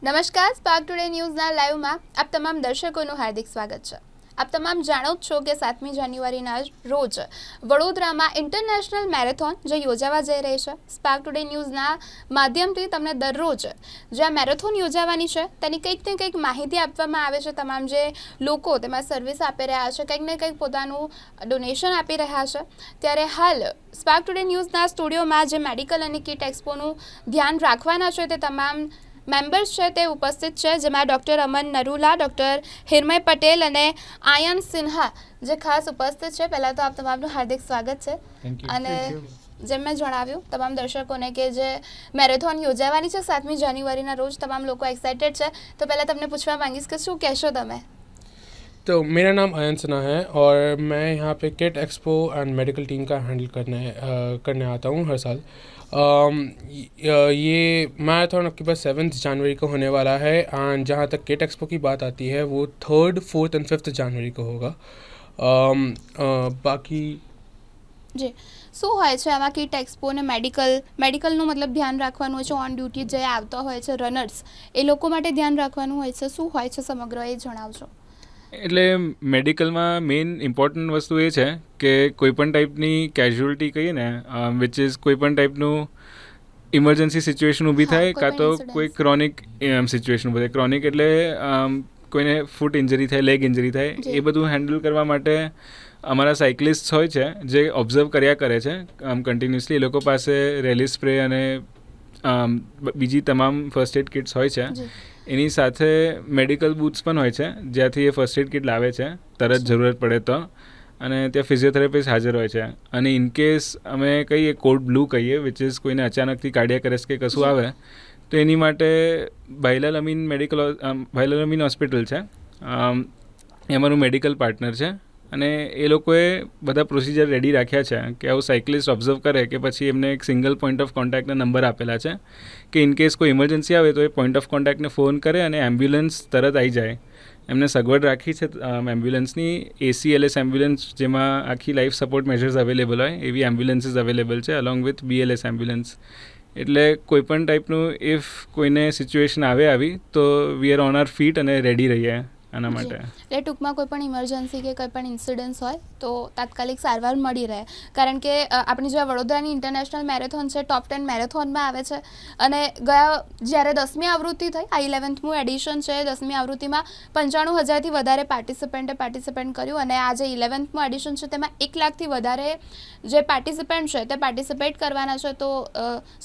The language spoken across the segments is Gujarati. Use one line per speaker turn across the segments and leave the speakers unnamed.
નમસ્કાર, સ્પાર્ક ટુડે ન્યૂઝના લાઈવમાં આપ તમામ દર્શકોનું હાર્દિક સ્વાગત છે. આપ તમામ જાણો જ છો કે 7મી જાન્યુઆરીના રોજ વડોદરામાં ઇન્ટરનેશનલ મેરેથોન જે યોજાવા જઈ રહી છે. સ્પાર્ક ટુડે ન્યૂઝના માધ્યમથી તમને દરરોજ જે આ મેરેથોન યોજાવાની છે તેની કંઈક ને કંઈક માહિતી આપવામાં આવે છે. તમામ જે લોકો તેમાં સર્વિસ આપી રહ્યા છે, કંઈક ને કંઈક પોતાનું ડોનેશન આપી રહ્યા છે. ત્યારે હાલ સ્પાર્ક ટુડે ન્યૂઝના સ્ટુડિયોમાં જે મેડિકલ અને કિટ એક્સપોનું ધ્યાન રાખવાના છે તે તમામ મેમ્બર્સ છે તે ઉપસ્થિત છે, જેમાં ડૉક્ટર અમન નરુલા, ડૉક્ટર હિરમય પટેલ અને આયન સિન્હા જે ખાસ ઉપસ્થિત છે. પહેલાં તો આપ તમામનું હાર્દિક સ્વાગત છે. અને જેમ મેં જણાવ્યું તમામ દર્શકોને કે જે મેરેથોન યોજાવાની છે 7મી જાન્યુઆરીના રોજ, તમામ લોકો એક્સાઇટેડ છે. તો પહેલાં તમને પૂછવા માંગીશ કે શું કહેશો તમે?
तो मेरा नाम आयन सिन्हा है और मैं यहाँ पे kit expo and medical team का हैंडल करने आता हूँ हर साल. ये मैराथन आपके पास 7 जनवरी को होने वाला है एंड जहाँ तक किट एक्सपो की बात आती है वो 3rd, 4th एंड 5th जनवरी को होगा. बाकी
જી, શું હોય છે આમાં કિટ એક્સપો અને મેડિકલનું મતલબ ધ્યાન રાખવાનું હોય છે? ઓન ડ્યુટી જે આવતા હોય છે રનર્સ, એ લોકો માટે ધ્યાન રાખવાનું હોય છે. શું હોય છે સમગ્ર એ જણાવજો.
એટલે મેડિકલમાં મેઇન ઇમ્પોર્ટન્ટ વસ્તુ એ છે કે કોઈપણ ટાઈપની કેઝ્યુઅલિટી કહીએ ને, વિચ ઇઝ કોઈપણ ટાઈપનું ઇમરજન્સી સિચ્યુએશન ઊભી થાય, કાં તો કોઈ ક્રોનિક સિચ્યુએશન ઊભી થાય. ક્રોનિક એટલે કોઈને ફૂટ ઇન્જરી થાય, લેગ ઇન્જરી થાય, એ બધું હેન્ડલ કરવા માટે અમારા સાયકલિસ્ટ હોય છે જે ઓબ્ઝર્વ કર્યા કરે છે કન્ટિન્યુઅસલી. એ લોકો પાસે રેલી સ્પ્રે અને બીજી તમામ ફર્સ્ટ એડ કિટ્સ હોય છે. એની સાથે મેડિકલ બૂથ્સ પણ હોય છે જ્યાંથી એ ફર્સ્ટ એડ કિટ લાવે છે તરત જરૂરત પડે તો. અને ત્યાં ફિઝિયોથેરાપિસ્ટ હાજર હોય છે. અને ઇનકેસ અમે કહીએ કોડ બ્લુ કહીએ, વિચ ઇઝ કોઈને અચાનકથી કાર્ડિયાક અરેસ્ટ કે કશું આવે તો એની માટે ભાઈલાલ અમીન હોસ્પિટલ છે, એ અમારું મેડિકલ પાર્ટનર છે. અને એ લોકોએ બધા પ્રોસિજર રેડી રાખ્યા છે કે આવું સાયકલિસ્ટ ઓબ્ઝર્વ કરે કે પછી એમને એક સિંગલ પોઈન્ટ ઓફ કોન્ટેક્ટના નંબર આપેલા છે કે ઇનકેસ કોઈ ઇમરજન્સી આવે તો એ પોઈન્ટ ઓફ કોન્ટેક્ટને ફોન કરે અને એમ્બ્યુલન્સ તરત આવી જાય. એમને સગવડ રાખી છે એમ્બ્યુલન્સની, ACLS એમ્બ્યુલન્સ જેમાં આખી લાઈફ સપોર્ટ મેજર્સ અવેલેબલ હોય એવી એમ્બ્યુલન્સીસ અવેલેબલ છે, અલોંગ વિથ BLS એમ્બ્યુલન્સ. એટલે કોઈપણ ટાઈપનું ઇફ કોઈને સિચ્યુએશન આવે આવી તો we are on our feet અને રેડી રહીએ આના માટે.
એટલે ટૂંકમાં કોઈ પણ ઇમરજન્સી કે કોઈ પણ ઇન્સિડન્સ હોય તો તાત્કાલિક સારવાર મળી રહે. કારણ કે આપણી જે વડોદરાની ઇન્ટરનેશનલ મેરેથોન છે ટોપ 10 મેરેથોનમાં આવે છે. અને જ્યારે 10મી આવૃત્તિ થઈ, આ 11થમું એડિશન છે, 10મી આવૃત્તિમાં 95,000થી વધારે પાર્ટિસિપેન્ટ કર્યું. અને આ જે 11થમું એડિશન છે તેમાં 1 લાખથી વધારે જે પાર્ટિસિપન્ટ છે તે પાર્ટિસિપેટ કરવાના છે. તો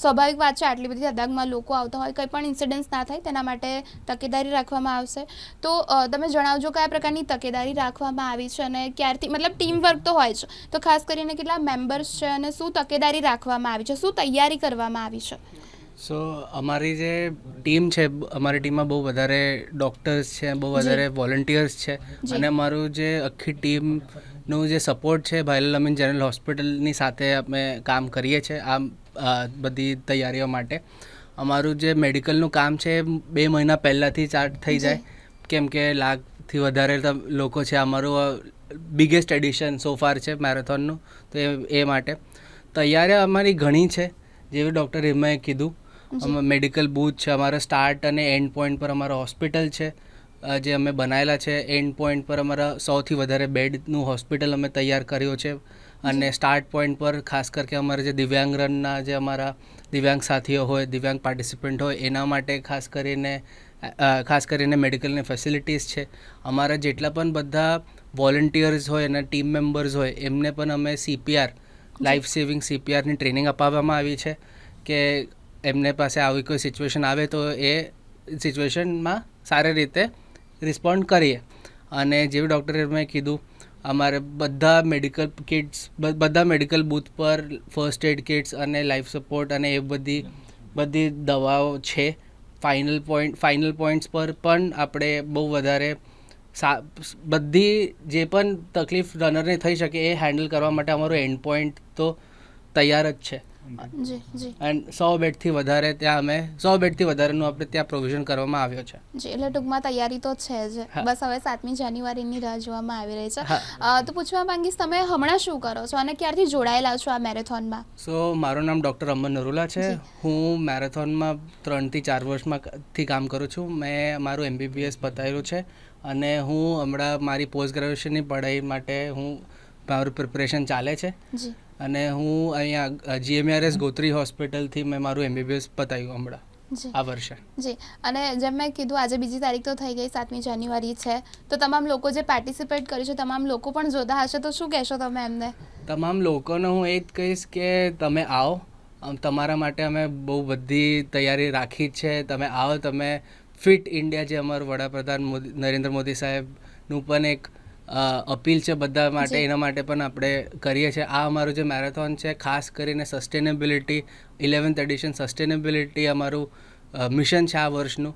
સ્વાભાવિક વાત છે, આટલી બધી તાદાદમાં લોકો આવતા હોય, કંઈ પણ ઇન્સિડન્સ ના થાય તેના માટે તકેદારી રાખવામાં આવશે. તો તમે જણાવજો કયા પ્રકારની તકેદારી રાખવામાં આવી છે અને ક્યારથી, મતલબ ટીમ વર્ક તો હોય છે, તો ખાસ કરીને કેટલા મેમ્બર્સ છે અને શું તકેદારી રાખવામાં આવી છે, શું તૈયારી કરવામાં આવી છે?
સો અમારી જે ટીમ છે, અમારી ટીમમાં બહુ વધારે ડૉક્ટર્સ છે, બહુ વધારે વોલન્ટિયર્સ છે. અને અમારું જે આખી ટીમનું જે સપોર્ટ છે, ભાઈલાલ અમીન જનરલ હોસ્પિટલની સાથે અમે કામ કરીએ છીએ આ બધી તૈયારીઓ માટે. અમારું જે મેડિકલનું કામ છે 2 મહિના પહેલાંથી સ્ટાર્ટ થઈ જાય, કેમ કે લાખથી વધારે લોકો છે. અમારું બિગેસ્ટ એડિશન સોફાર છે મેરેથોનનું, તો એ માટે તૈયારીઓ અમારી ઘણી છે. જેવી ડૉક્ટર હિરમયે કીધું, મેડિકલ બૂથ છે, અમારા સ્ટાર્ટ અને એન્ડ પોઈન્ટ પર અમારા હોસ્પિટલ છે જે અમે બનાવેલા છે. એન્ડ પોઈન્ટ પર અમારા 100થી વધારે બેડનું હોસ્પિટલ અમે તૈયાર કર્યો છે. અને સ્ટાર્ટ પોઈન્ટ પર ખાસ ਕਰਕੇ અમારા જે દિવ્યાંગ રનના જે અમારા દિવ્યાંગ સાથીઓ હોય, દિવ્યાંગ પાર્ટિસિપન્ટ હોય, એના માટે ખાસ કરીને મેડિકલની ફેસિલિટીઝ છે. અમારા જેટલા પણ બધા વોલન્ટિયર્સ હોય અને ટીમ મેમ્બર્સ હોય એમને પણ અમે CPR, લાઈફ સેવિંગ CPRની ટ્રેનિંગ અપાવવામાં આવી છે કે એમને પાસે આવી કોઈ સિચ્યુએશન આવે તો એ સિચ્યુએશનમાં સારી રીતે રિસ્પોન્ડ કરીએ. અને જેવી ડૉક્ટર હિરમયે કીધું, અમારે બધા મેડિકલ બૂથ પર ફર્સ્ટ એડ કિટ્સ અને લાઈફ સપોર્ટ અને એ બધી દવાઓ છે. ફાઇનલ પોઈન્ટ્સ પર પણ આપણે બહુ વધારે બધી જે પણ તકલીફ રનરને થઈ શકે એ હેન્ડલ કરવા માટે અમારું એન્ડ પોઈન્ટ તો તૈયાર જ છે.
જી જી
એન્ડ 100 બેડથી વધારે ત્યાં અમે 100 બેડથી વધારેનું આપણે ત્યાં પ્રોવિઝન કરવામાં આવ્યો છે.
જી એટલે ટૂંકમાં તૈયારી તો છે જ.
હા.
બસ હવે 7મી જાન્યુઆરીની રાહ જોવામાં આવી રહી છે.
હા.
તો પૂછવા માંગીશ, તમે હમણાં શું કરો છો અને ક્યારથી જોડાયેલા છો આ મેરેથોનમાં?
સો મારું નામ ડૉક્ટર અમન નરુલા છે.
જી.
હું મેરેથોનમાં 3 થી 4 વર્ષથી કામ કરું છું. મેં મારું MBBS પતાવ્યું છે અને હું હમણાં મારી પોસ્ટ ગ્રેજ્યુએશનની પઢાઈ માટે મારું પ્રિપરેશન ચાલે છે
જી
અને હું અહીંયા GMRS ગોત્રી હોસ્પિટલથી મેં મારું MBBS પતાવ્યું હમણાં
જી
આ વર્ષે.
જી અને જેમ મેં કીધું, આજે બીજી તારીખ તો થઈ ગઈ, 7મી જાન્યુઆરી છે, તો તમામ લોકો જે પાર્ટિસિપેટ કર્યું છે તમામ લોકો પણ જોતા હશે, તો શું કહેશો તમે એમને?
તમામ લોકોને હું એ જ કહીશ કે તમે આવો. તમારા માટે અમે બહુ બધી તૈયારી રાખી જ છે. તમે આવો, તમે ફિટ ઇન્ડિયા જે અમારું વડાપ્રધાન નરેન્દ્ર મોદી સાહેબનું પણ એક અપીલ છે બધા માટે,
જી.
એના માટે પણ આપણે કરીએ છીએ. આ અમારું જે મેરેથોન છે ખાસ કરીને સસ્ટેનેબિલિટી 11th એડિશન સસ્ટેનેબિલિટી અમારું મિશન છે આ વર્ષનું.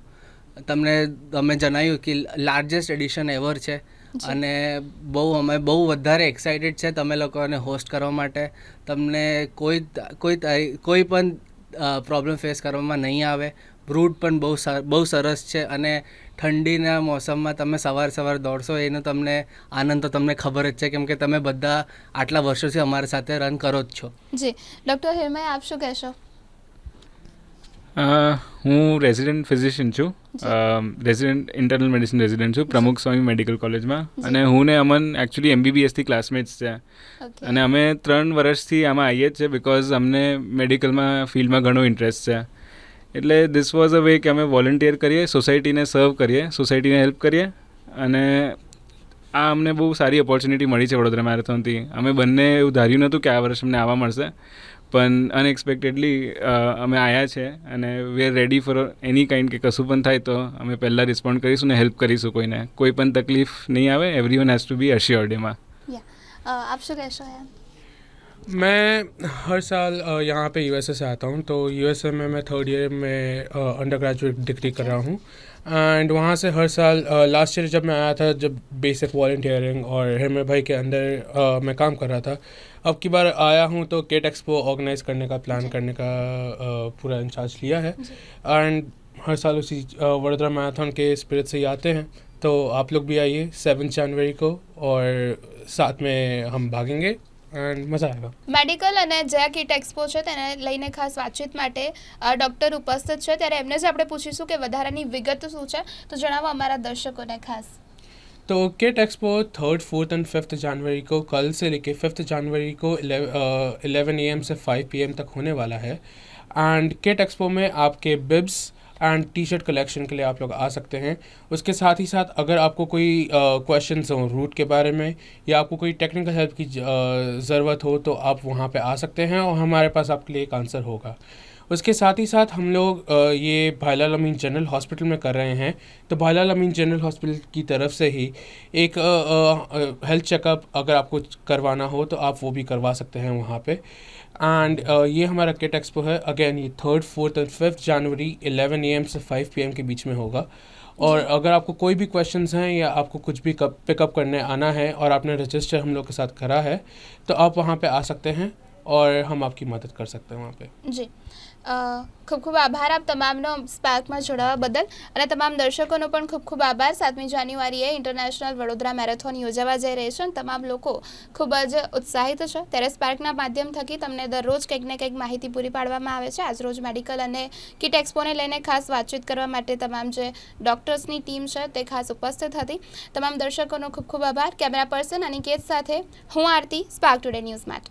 તમે જણાવ્યું કે લાર્જેસ્ટ એડિશન એવર છે
જી.
અને અમે બહુ વધારે એક્સાઇટેડ છે તમે લોકોને હોસ્ટ કરવા માટે. તમને કોઈ પણ પ્રોબ્લેમ ફેસ કરવામાં નહીં આવે. રૂટ પણ બહુ સરસ છે અને ઠંડીના મોસમમાં તમે સવાર દોડશો એનો તમને આનંદ તો તમને ખબર જ છે, કેમ કે તમે બધા આટલા વર્ષોથી અમારી સાથે રન કરો જ છો.
જી ડૉક્ટર હિરમય, આપ શું કહેશો?
હું રેઝિડન્ટ ફિઝિશિયન છું, રેઝિડન્ટ ઇન્ટરનલ મેડિસિન રેઝિડન્ટ છું પ્રમુખ સ્વામી મેડિકલ કોલેજમાં.
જી.
અને હું ને અમન એકચ્યુઅલી MBBSથી ક્લાસમેટ્સ છે
ઓકે.
અને અમે 3 વર્ષથી આમાં આવીએ જ છે બિકોઝ અમને મેડિકલમાં ફિલ્ડમાં ઘણો ઇન્ટરેસ્ટ છે. એટલે ધીસ વોઝ અ વે કે અમે વોલન્ટિયર કરીએ, સોસાયટીને સર્વ કરીએ, સોસાયટીને હેલ્પ કરીએ અને આ અમને બહુ સારી ઓપોર્ચ્યુનિટી મળી છે વડોદરા મેરેથોનથી. અમે બંને એવું ધાર્યું નહોતું કે આ વર્ષ અમને આવવા મળશે, પણ અનએક્સપેક્ટેડલી અમે આવ્યા છે અને we are ready for any kind કે કશું પણ થાય તો અમે પહેલાં રિસ્પોન્ડ કરીશું ને હેલ્પ કરીશું કોઈને. કોઈ પણ તકલીફ નહીં આવે. Everyone has to be assured એમાં.
આપ શું કહેશો યાર?
मैं हर साल यहाँ पे यूएसए से आता हूँ, तो यूएसए में मैं 3rd ईयर में अंडर ग्रेजुएट डिग्री कर रहा हूँ. एंड वहाँ से हर साल लास्ट ईयर जब मैं आया था, जब बेसिक वॉलंटियरिंग और हिरमय भाई के अंदर मैं काम कर रहा था, अब की बार आया हूँ तो केट एक्सपो ऑर्गेनाइज करने का प्लान करने का पूरा इंचार्ज लिया है. एंड हर साल उसी वडोदरा मैराथन के स्पिरिट से ही आते हैं, तो आप लोग भी आइए 7 जनवरी को और साथ में हम भागेंगे એન્ડ મજા આવેગા.
મેડિકલ અને જે કિટ એક્સપો છે તેને લઈને ખાસ વાતચીત માટે ડૉક્ટર ઉપસ્થિત છે, ત્યારે એમને જ આપણે પૂછીશું કે વધારાની વિગત શું છે, તો જણાવો અમારા દર્શકોને ખાસ.
तो kit expo 3rd, 4th and 5th जनवरी को कल से लेके 5th जनवरी को 11 AM से 5 PM तक होने वाला है. एंड किट एक्सपो में आपके bibs and T shirt collection के लिए आप लोग आ सकते हैं. उसके साथ ही साथ अगर आपको कोई क्वेश्चंस हो रूट के बारे में या आपको कोई टेक्निकल हेल्प की ज़रूरत हो तो आप वहाँ पे आ सकते हैं और हमारे पास आपके लिए एक आंसर होगा. उसके साथ ही साथ हम लोग ये भाईलाल अमीन जनरल हॉस्पिटल में कर रहे हैं, तो भाईलाल अमीन जनरल हॉस्पिटल की तरफ से ही एक हेल्थ चेकअप अगर आपको करवाना हो तो आप वो भी करवा सकते हैं वहाँ पे. एंड ये हमारा किट एक्सपो है. अगेन ये 3rd, 4th और 5th जनवरी 11 AM से 5 PM के बीच में होगा. और अगर आपको कोई भी क्वेश्चंस हैं या आपको कुछ भी पिकअप करने आना है और आपने रजिस्टर हम लोग के साथ करा है, तो आप वहाँ पे आ सकते हैं और हम आपकी मदद कर सकते हैं वहाँ पे.
જી ખૂબ ખૂબ આભાર આપ તમામનો સ્પાર્કમાં જોડાવા બદલ, અને તમામ દર્શકોનો પણ ખૂબ ખૂબ આભાર. 7મી જાન્યુઆરીએ ઇન્ટરનેશનલ વડોદરા મેરેથોન યોજાવા જઈ રહી છે અને તમામ લોકો ખૂબ જ ઉત્સાહિત છે. ત્યારે સ્પાર્કના માધ્યમ થકી તમને દરરોજ કંઈક ને કંઈક માહિતી પૂરી પાડવામાં આવે છે. આજરોજ મેડિકલ અને કિટ એક્સપોને લઈને ખાસ વાતચીત કરવા માટે તમામ જે ડૉક્ટર્સની ટીમ છે તે ખાસ ઉપસ્થિત હતી. તમામ દર્શકોનો ખૂબ ખૂબ આભાર. કેમેરા પર્સન અનિકેત સાથે હું આરતી, સ્પાર્ક ટુડે ન્યૂઝ માટે.